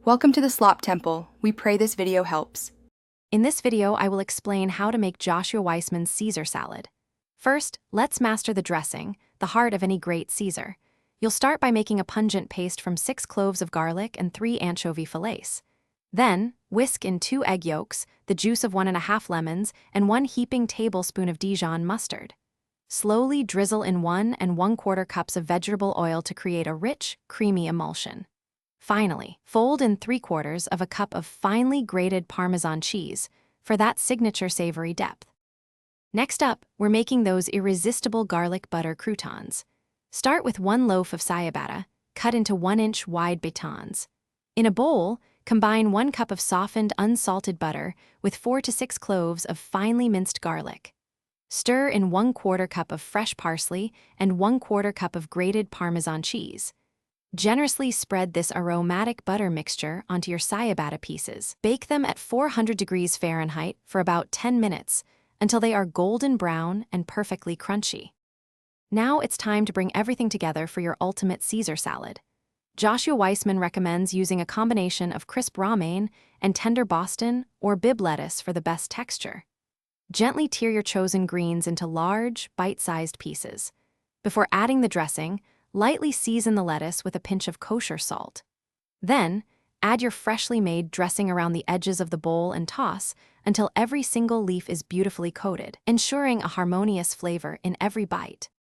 Welcome to the Slop Temple. We pray this video helps. In this video, I will explain how to make Joshua Weissman's Caesar salad. First, let's master the dressing, the heart of any great Caesar. You'll start by making a pungent paste from 6 cloves of garlic and 3 anchovy fillets. Then, whisk in 2 egg yolks, the juice of 1½ lemons, and 1 heaping tablespoon of Dijon mustard. Slowly drizzle in 1 1/4 cups of vegetable oil to create a rich, creamy emulsion. Finally, fold in 3/4 of a cup of finely grated Parmesan cheese for that signature savory depth. Next up, we're making those irresistible garlic butter croutons. Start with 1 loaf of ciabatta, cut into 1-inch wide batons. In a bowl, combine 1 cup of softened, unsalted butter with 4 to 6 cloves of finely minced garlic. Stir in 1/4 cup of fresh parsley and 1/4 cup of grated Parmesan cheese. Generously spread this aromatic butter mixture onto your ciabatta pieces. Bake them at 400 degrees Fahrenheit for about 10 minutes until they are golden brown and perfectly crunchy. Now it's time to bring everything together for your ultimate Caesar salad. Joshua Weissman recommends using a combination of crisp romaine and tender Boston or Bibb lettuce for the best texture. Gently tear your chosen greens into large, bite-sized pieces. Before adding the dressing, lightly season the lettuce with a pinch of kosher salt. Then, add your freshly made dressing around the edges of the bowl and toss until every single leaf is beautifully coated, ensuring a harmonious flavor in every bite.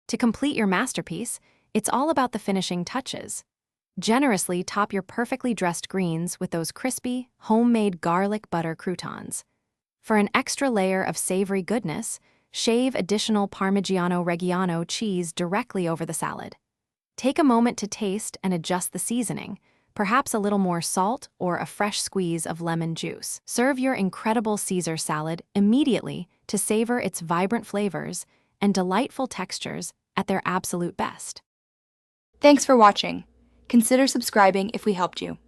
To complete your masterpiece, it's all about the finishing touches. Generously top your perfectly dressed greens with those crispy, homemade garlic butter croutons. For an extra layer of savory goodness, shave additional Parmigiano Reggiano cheese directly over the salad. Take a moment to taste and adjust the seasoning, perhaps a little more salt or a fresh squeeze of lemon juice. Serve your incredible Caesar salad immediately to savor its vibrant flavors and delightful textures at their absolute best. Thanks for watching. Consider subscribing if we helped you.